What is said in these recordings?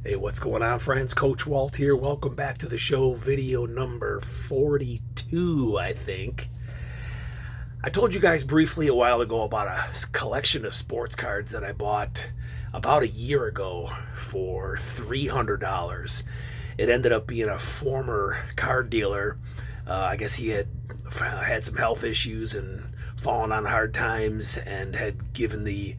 Hey, what's going on, friends? Coach Walt here. Welcome back to the show, video number 42, I think. I told you guys briefly a while ago about a collection of sports cards that I bought about a year ago for $300. It ended up being a former card dealer. I guess he had some health issues and fallen on hard times and had given the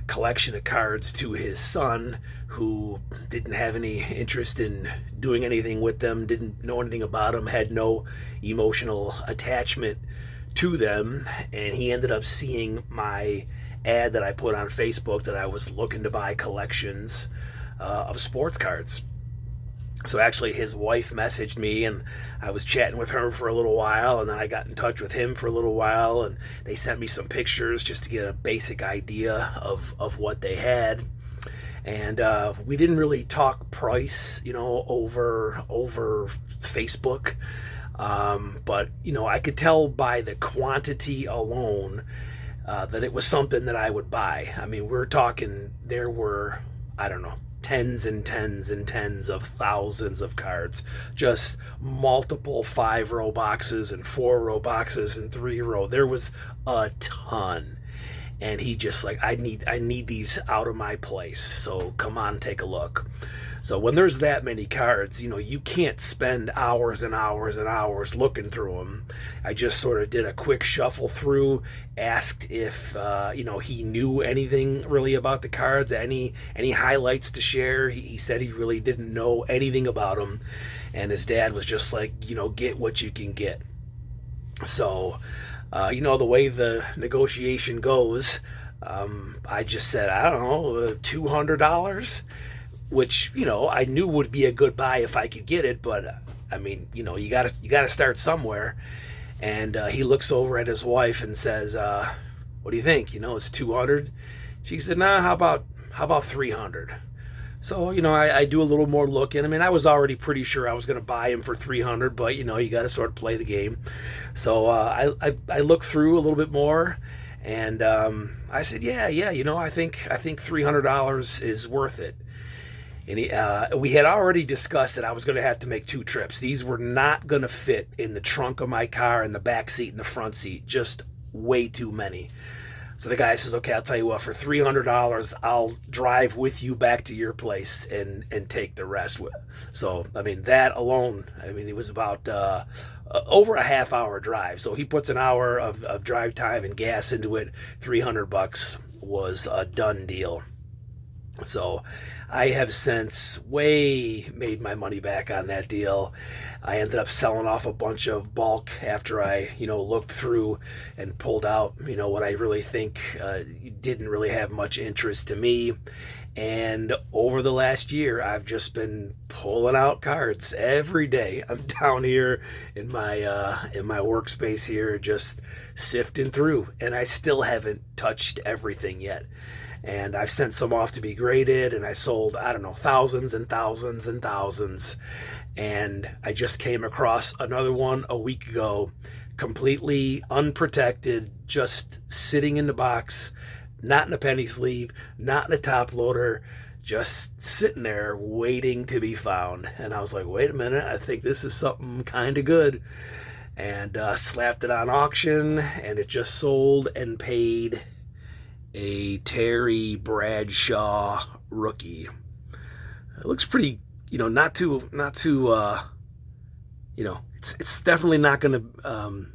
collection of cards to his son, who didn't have any interest in doing anything with them, didn't know anything about them, had no emotional attachment to them. And he ended up seeing my ad that I put on Facebook that I was looking to buy collections of sports cards. So actually his wife messaged me, and I was chatting with her for a little while, and then I got in touch with him for a little while, and they sent me some pictures just to get a basic idea of what they had. And we didn't really talk price, over Facebook. But I could tell by the quantity alone that it was something that I would buy. I mean, we're talking, there were, I don't know, tens and tens and tens of thousands of cards, just multiple 5-row boxes and 4-row boxes and 3-row. There was a ton. And he just like, I need these out of my place, so come on, take a look. So when there's that many cards, you can't spend hours and hours and hours looking through them. I just sort of did a quick shuffle through, asked if he knew anything really about the cards, any highlights to share. He said he really didn't know anything about them, and his dad was just like, get what you can get. So the way the negotiation goes, I just said, I don't know, $200, which, I knew would be a good buy if I could get it. But I mean, you gotta start somewhere. And he looks over at his wife and says, what do you think? It's 200. She said, nah, how about 300? So, I do a little more looking. I mean, I was already pretty sure I was going to buy him for 300, but, you got to sort of play the game. So I looked through a little bit more, and I said, yeah, I think $300 is worth it. And we had already discussed that I was going to have to make 2 trips. These were not going to fit in the trunk of my car, in the back seat, and the front seat. Just way too many. So the guy says, okay, I'll tell you what, for $300, I'll drive with you back to your place and take the rest. So, I mean, that alone, it was about over a half-hour drive. So he puts an hour of drive time and gas into it. $300 was a done deal. So I have since way made my money back on that deal. I ended up selling off a bunch of bulk after I, looked through and pulled out, what I really think didn't really have much interest to me. And over the last year, I've just been pulling out cards every day. I'm down here in my workspace here, just sifting through, and I still haven't touched everything yet. And I've sent some off to be graded, and I sold, I don't know, thousands and thousands and thousands. And I just came across another one a week ago, completely unprotected, just sitting in the box, not in a penny sleeve, not in a top loader, just sitting there waiting to be found. And I was like, wait a minute, I think this is something kind of good. And slapped it on auction, and it just sold and paid a Terry Bradshaw rookie. It looks pretty, not too, it's definitely not going to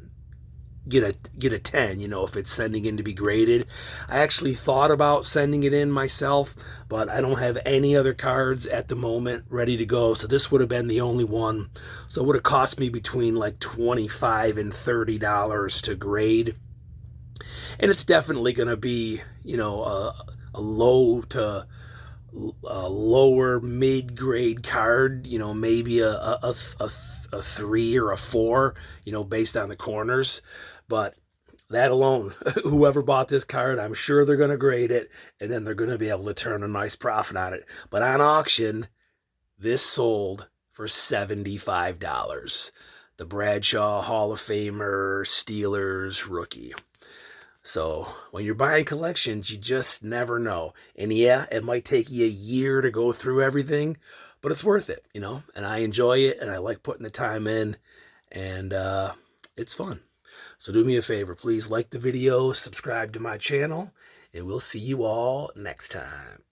get a 10, if it's sending in to be graded. I actually thought about sending it in myself, but I don't have any other cards at the moment ready to go, so this would have been the only one. So it would have cost me between like $25 and $30 to grade. And it's definitely going to be, a low to lower mid-grade card, maybe a 3 or a 4, based on the corners. But that alone, whoever bought this card, I'm sure they're going to grade it, and then they're going to be able to turn a nice profit on it. But on auction, this sold for $75. The Bradshaw Hall of Famer Steelers rookie. So when you're buying collections, you just never know. And yeah, it might take you a year to go through everything, but it's worth it, you know? And I enjoy it, and I like putting the time in, and it's fun. So do me a favor, please like the video, subscribe to my channel, and we'll see you all next time.